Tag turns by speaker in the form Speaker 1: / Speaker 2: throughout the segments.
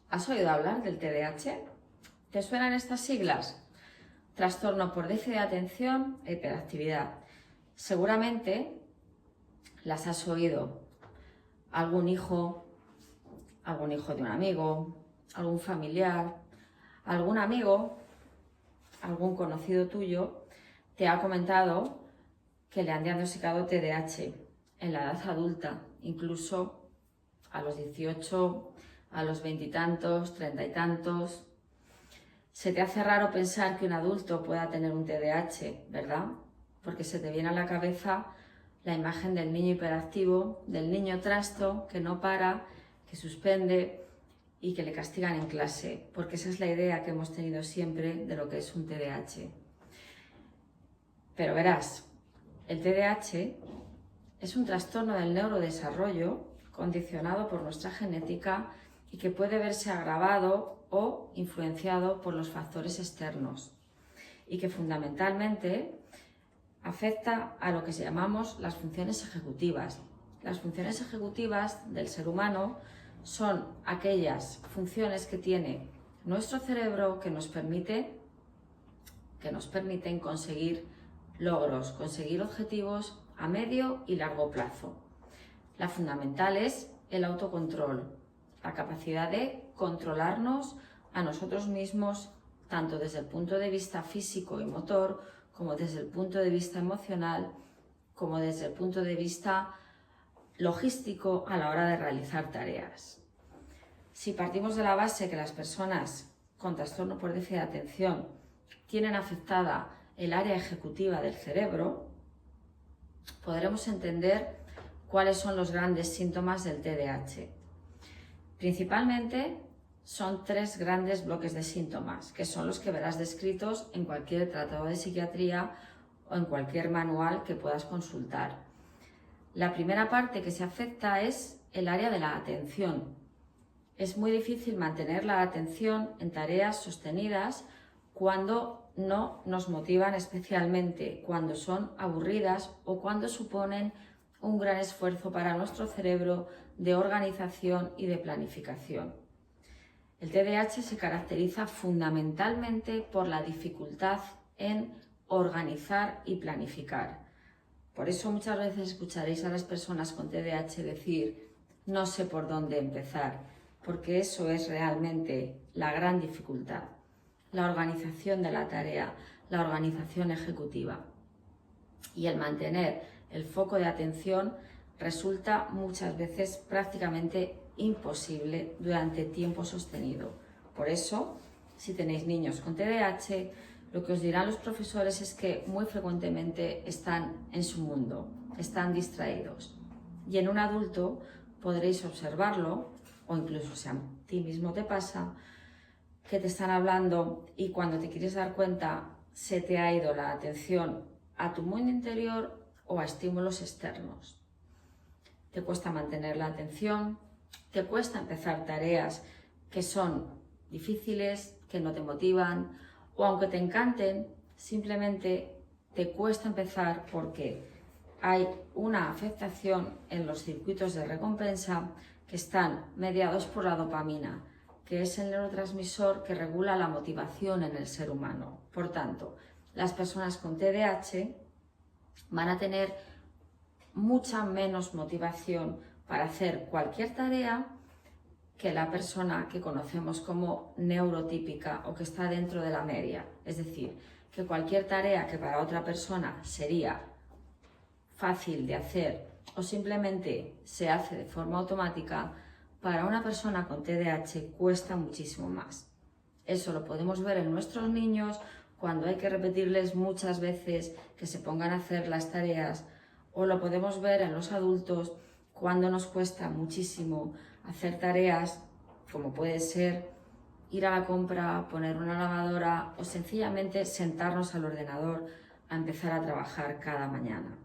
Speaker 1: ¿Has oído hablar del TDAH? ¿Te suenan estas siglas? Trastorno por déficit de atención e hiperactividad. Seguramente las has oído. Algún hijo de un amigo, algún familiar, algún amigo, algún conocido tuyo te ha comentado que le han diagnosticado TDAH en la edad adulta, incluso a los 18, a los 20 y tantos, 30 y tantos. Se te hace raro pensar que un adulto pueda tener un TDAH, ¿verdad? Porque se te viene a la cabeza la imagen del niño hiperactivo, del niño trasto que no para, que suspende y que le castigan en clase, porque esa es la idea que hemos tenido siempre de lo que es un TDAH. Pero verás, el TDAH es un trastorno del neurodesarrollo condicionado por nuestra genética y que puede verse agravado o influenciado por los factores externos y que fundamentalmente afecta a lo que llamamos las funciones ejecutivas. Las funciones ejecutivas del ser humano son aquellas funciones que tiene nuestro cerebro que nos permiten conseguir logros, conseguir objetivos a medio y largo plazo. La fundamental es el autocontrol, la capacidad de controlarnos a nosotros mismos, tanto desde el punto de vista físico y motor, como desde el punto de vista emocional, como desde el punto de vista logístico a la hora de realizar tareas. Si partimos de la base que las personas con trastorno por déficit de atención tienen afectada el área ejecutiva del cerebro, podremos entender cuáles son los grandes síntomas del TDAH. Principalmente son tres grandes bloques de síntomas, que son los que verás descritos en cualquier tratado de psiquiatría o en cualquier manual que puedas consultar. La primera parte que se afecta es el área de la atención. Es muy difícil mantener la atención en tareas sostenidas cuando no nos motivan especialmente, cuando son aburridas o cuando suponen un gran esfuerzo para nuestro cerebro de organización y de planificación. El TDAH se caracteriza fundamentalmente por la dificultad en organizar y planificar. Por eso muchas veces escucharéis a las personas con TDAH decir no sé por dónde empezar, porque eso es realmente la gran dificultad, la organización de la tarea, la organización ejecutiva. Y el mantener el foco de atención resulta muchas veces prácticamente imposible durante tiempo sostenido. Por eso, si tenéis niños con TDAH, lo que os dirán los profesores es que muy frecuentemente están en su mundo, están distraídos. Y en un adulto podréis observarlo, o incluso si a ti mismo te pasa, que te están hablando y cuando te quieres dar cuenta se te ha ido la atención a tu mundo interior o a estímulos externos. Te cuesta mantener la atención, te cuesta empezar tareas que son difíciles, que no te motivan, o aunque te encanten, simplemente te cuesta empezar porque hay una afectación en los circuitos de recompensa que están mediados por la dopamina, que es el neurotransmisor que regula la motivación en el ser humano. Por tanto, las personas con TDAH van a tener mucha menos motivación para hacer cualquier tarea que la persona que conocemos como neurotípica o que está dentro de la media. Es decir, que cualquier tarea que para otra persona sería fácil de hacer o simplemente se hace de forma automática, para una persona con TDAH cuesta muchísimo más. Eso lo podemos ver en nuestros niños cuando hay que repetirles muchas veces que se pongan a hacer las tareas, o lo podemos ver en los adultos cuando nos cuesta muchísimo hacer tareas como puede ser ir a la compra, poner una lavadora o sencillamente sentarnos al ordenador a empezar a trabajar cada mañana.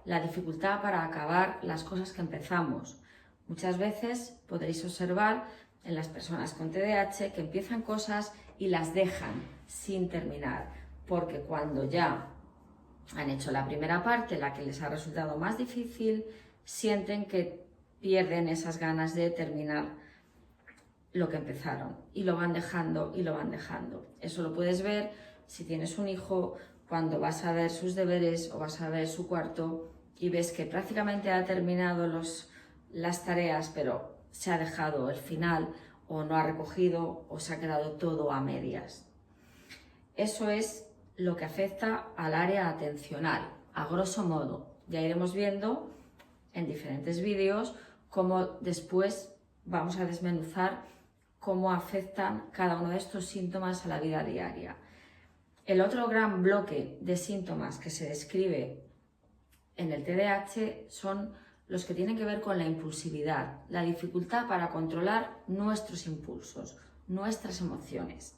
Speaker 1: La dificultad para acabar las cosas que empezamos. Muchas veces podréis observar en las personas con TDAH que empiezan cosas y las dejan sin terminar, porque cuando ya han hecho la primera parte, la que les ha resultado más difícil, sienten que pierden esas ganas de terminar lo que empezaron y lo van dejando y lo van dejando. Eso lo puedes ver si tienes un hijo cuando vas a ver sus deberes o vas a ver su cuarto y ves que prácticamente ha terminado las tareas, pero se ha dejado el final o no ha recogido o se ha quedado todo a medias. Eso es lo que afecta al área atencional, a grosso modo. Ya iremos viendo en diferentes vídeos cómo después vamos a desmenuzar cómo afectan cada uno de estos síntomas a la vida diaria. El otro gran bloque de síntomas que se describe en el TDAH son los que tienen que ver con la impulsividad, la dificultad para controlar nuestros impulsos, nuestras emociones.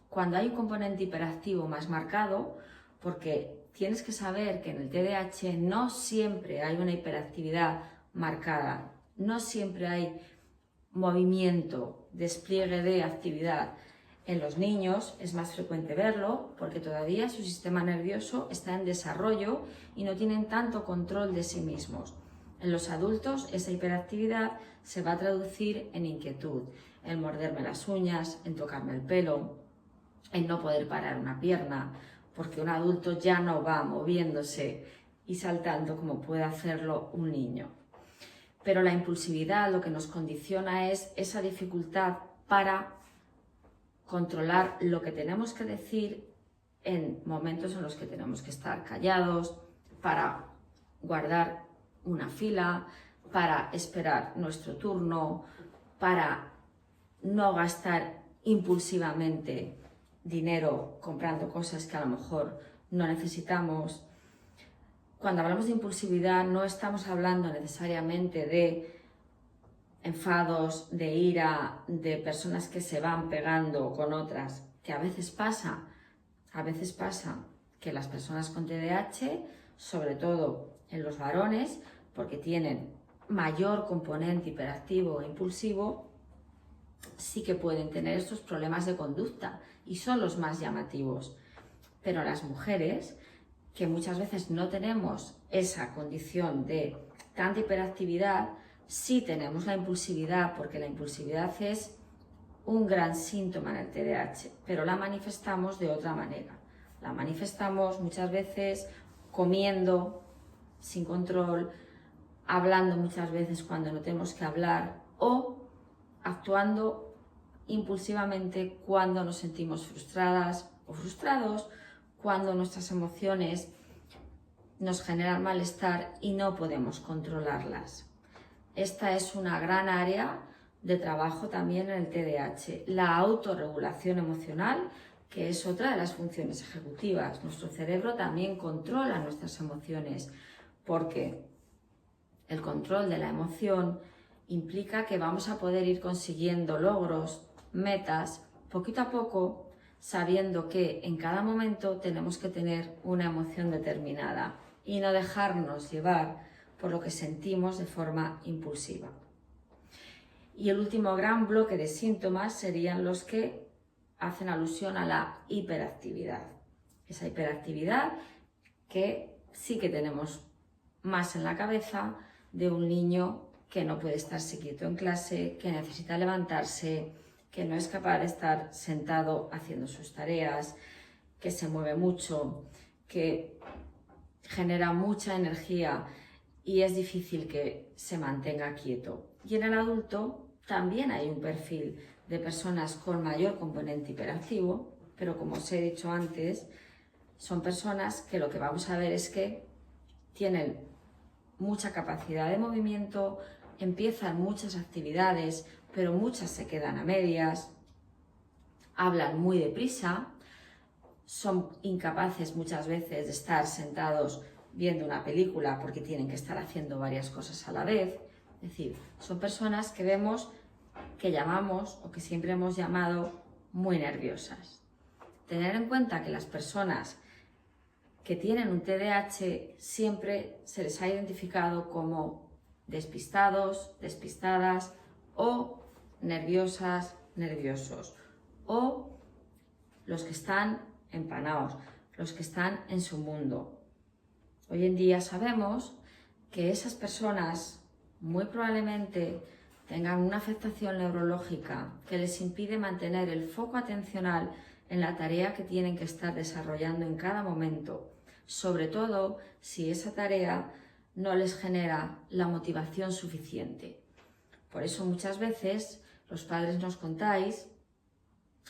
Speaker 1: Cuando hay un componente hiperactivo más marcado, porque tienes que saber que en el TDAH no siempre hay una hiperactividad marcada, no siempre hay movimiento, despliegue de actividad. En los niños es más frecuente verlo porque todavía su sistema nervioso está en desarrollo y no tienen tanto control de sí mismos. En los adultos esa hiperactividad se va a traducir en inquietud, en morderme las uñas, en tocarme el pelo, en no poder parar una pierna, porque un adulto ya no va moviéndose y saltando como puede hacerlo un niño. Pero la impulsividad lo que nos condiciona es esa dificultad para controlar lo que tenemos que decir en momentos en los que tenemos que estar callados, para guardar una fila, para esperar nuestro turno, para no gastar impulsivamente dinero comprando cosas que a lo mejor no necesitamos. Cuando hablamos de impulsividad no estamos hablando necesariamente de enfados, de ira, de personas que se van pegando con otras, que a veces pasa que las personas con TDAH, sobre todo en los varones, porque tienen mayor componente hiperactivo e impulsivo, sí que pueden tener estos problemas de conducta y son los más llamativos. Pero las mujeres, que muchas veces no tenemos esa condición de tanta hiperactividad, sí tenemos la impulsividad, porque la impulsividad es un gran síntoma en el TDAH, pero la manifestamos de otra manera. La manifestamos muchas veces comiendo sin control, hablando muchas veces cuando no tenemos que hablar o actuando impulsivamente cuando nos sentimos frustradas o frustrados, cuando nuestras emociones nos generan malestar y no podemos controlarlas. Esta es una gran área de trabajo también en el TDAH, la autorregulación emocional, que es otra de las funciones ejecutivas. Nuestro cerebro también controla nuestras emociones, porque el control de la emoción implica que vamos a poder ir consiguiendo logros, metas, poquito a poco, sabiendo que en cada momento tenemos que tener una emoción determinada y no dejarnos llevar por lo que sentimos de forma impulsiva. Y el último gran bloque de síntomas serían los que hacen alusión a la hiperactividad. Esa hiperactividad que sí que tenemos más en la cabeza de un niño que no puede estarse quieto en clase, que necesita levantarse, que no es capaz de estar sentado haciendo sus tareas, que se mueve mucho, que genera mucha energía y es difícil que se mantenga quieto. Y en el adulto también hay un perfil de personas con mayor componente hiperactivo, pero como os he dicho antes, son personas que lo que vamos a ver es que tienen mucha capacidad de movimiento, empiezan muchas actividades, pero muchas se quedan a medias, hablan muy deprisa, son incapaces muchas veces de estar sentados viendo una película porque tienen que estar haciendo varias cosas a la vez. Es decir, son personas que vemos, que llamamos o que siempre hemos llamado muy nerviosas. Tener en cuenta que las personas que tienen un TDAH siempre se les ha identificado como despistados, despistadas o nerviosas, nerviosos, o los que están empanados, los que están en su mundo. Hoy en día sabemos que esas personas muy probablemente tengan una afectación neurológica que les impide mantener el foco atencional en la tarea que tienen que estar desarrollando en cada momento, sobre todo si esa tarea no les genera la motivación suficiente. Por eso muchas veces los padres nos contáis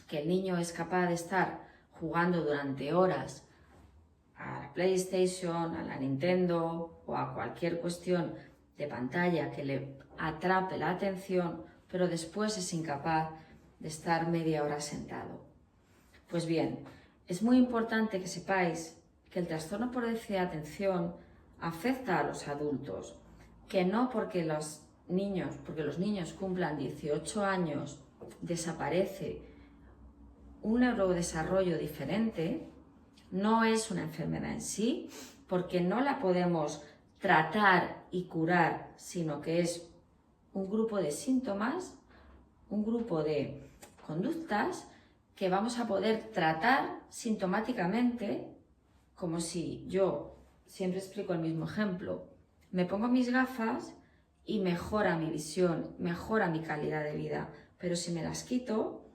Speaker 1: que el niño es capaz de estar jugando durante horas a la PlayStation, a la Nintendo o a cualquier cuestión de pantalla que le atrape la atención, pero después es incapaz de estar media hora sentado. Pues bien, es muy importante que sepáis que el trastorno por déficit de atención afecta a los adultos, que no porque los niños cumplan 18 años desaparece un neurodesarrollo diferente, no es una enfermedad en sí, porque no la podemos tratar y curar, sino que es un grupo de síntomas, un grupo de conductas que vamos a poder tratar sintomáticamente, como si yo, siempre explico el mismo ejemplo, me pongo mis gafas y mejora mi visión, mejora mi calidad de vida, pero si me las quito,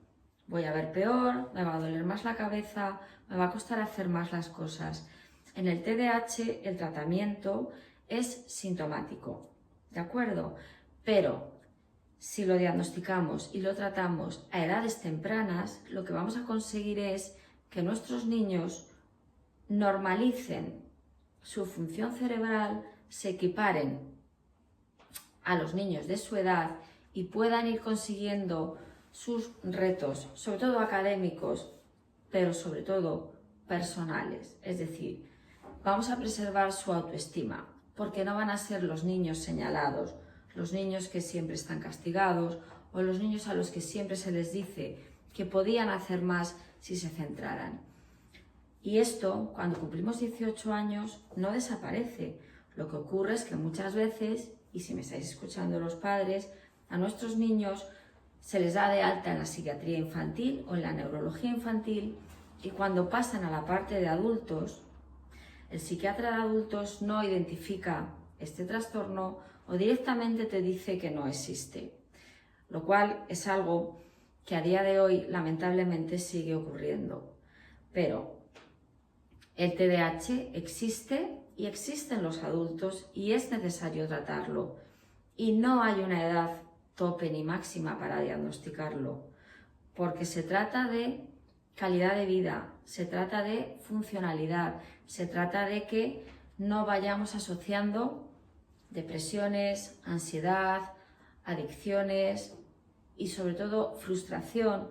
Speaker 1: voy a ver peor, me va a doler más la cabeza, me va a costar hacer más las cosas. En el TDAH el tratamiento es sintomático, ¿de acuerdo? Pero si lo diagnosticamos y lo tratamos a edades tempranas, lo que vamos a conseguir es que nuestros niños normalicen su función cerebral, se equiparen a los niños de su edad y puedan ir consiguiendo sus retos, sobre todo académicos, pero sobre todo personales. Es decir, vamos a preservar su autoestima, porque no van a ser los niños señalados, los niños que siempre están castigados o los niños a los que siempre se les dice que podían hacer más si se centraran. Y esto, cuando cumplimos 18 años, no desaparece. Lo que ocurre es que muchas veces, y si me estáis escuchando los padres, a nuestros niños se les da de alta en la psiquiatría infantil o en la neurología infantil y cuando pasan a la parte de adultos, el psiquiatra de adultos no identifica este trastorno o directamente te dice que no existe, lo cual es algo que a día de hoy lamentablemente sigue ocurriendo. Pero el TDAH existe y existe en los adultos y es necesario tratarlo y no hay una edad tope ni máxima para diagnosticarlo, porque se trata de calidad de vida, se trata de funcionalidad, se trata de que no vayamos asociando depresiones, ansiedad, adicciones y sobre todo frustración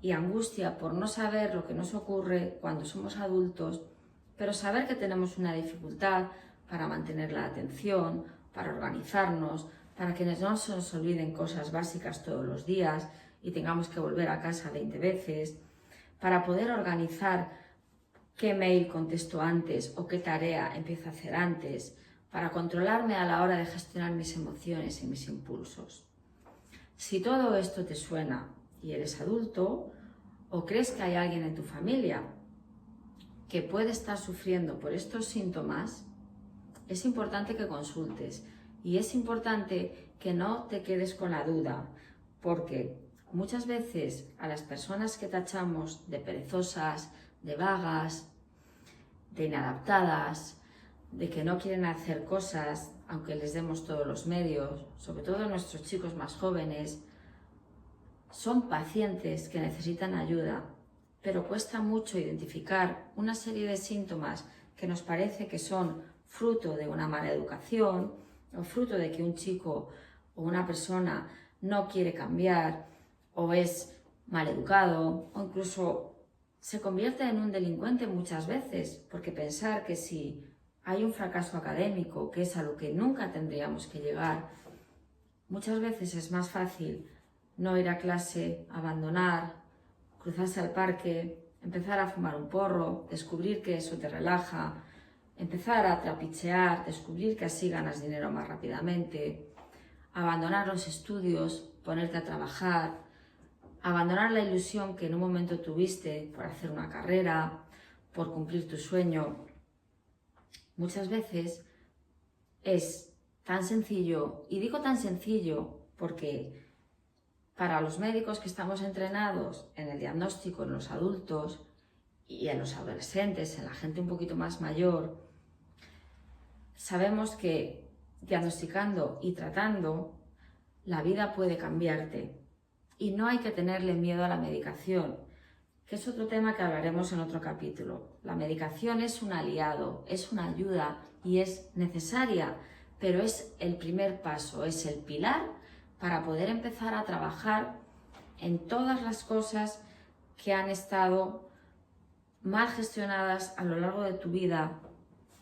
Speaker 1: y angustia por no saber lo que nos ocurre cuando somos adultos, pero saber que tenemos una dificultad para mantener la atención, para organizarnos, para que no se nos olviden cosas básicas todos los días y tengamos que volver a casa 20 veces, para poder organizar qué mail contesto antes o qué tarea empiezo a hacer antes, para controlarme a la hora de gestionar mis emociones y mis impulsos. Si todo esto te suena y eres adulto, o crees que hay alguien en tu familia que puede estar sufriendo por estos síntomas, es importante que consultes y es importante que no te quedes con la duda, porque muchas veces a las personas que tachamos de perezosas, de vagas, de inadaptadas, de que no quieren hacer cosas aunque les demos todos los medios, sobre todo nuestros chicos más jóvenes, son pacientes que necesitan ayuda, pero cuesta mucho identificar una serie de síntomas que nos parece que son fruto de una mala educación o fruto de que un chico o una persona no quiere cambiar o es mal educado o incluso se convierte en un delincuente muchas veces, porque pensar que si hay un fracaso académico, que es a lo que nunca tendríamos que llegar, muchas veces es más fácil no ir a clase, abandonar, cruzarse al parque, empezar a fumar un porro, descubrir que eso te relaja, empezar a trapichear, descubrir que así ganas dinero más rápidamente, abandonar los estudios, ponerte a trabajar, abandonar la ilusión que en un momento tuviste por hacer una carrera, por cumplir tu sueño. Muchas veces es tan sencillo, y digo tan sencillo porque para los médicos que estamos entrenados en el diagnóstico en los adultos y en los adolescentes, en la gente un poquito más mayor, sabemos que diagnosticando y tratando, la vida puede cambiarte y no hay que tenerle miedo a la medicación, que es otro tema que hablaremos en otro capítulo. La medicación es un aliado, es una ayuda y es necesaria, pero es el primer paso, es el pilar para poder empezar a trabajar en todas las cosas que han estado mal gestionadas a lo largo de tu vida,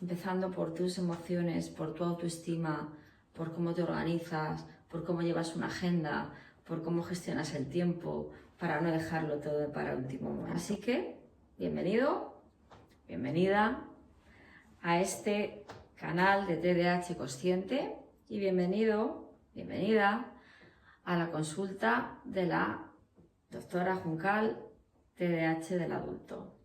Speaker 1: empezando por tus emociones, por tu autoestima, por cómo te organizas, por cómo llevas una agenda, por cómo gestionas el tiempo, para no dejarlo todo para el último momento. Así que, bienvenido, bienvenida a este canal de TDAH Consciente y bienvenido, bienvenida a la consulta de la doctora Juncal TDAH del adulto.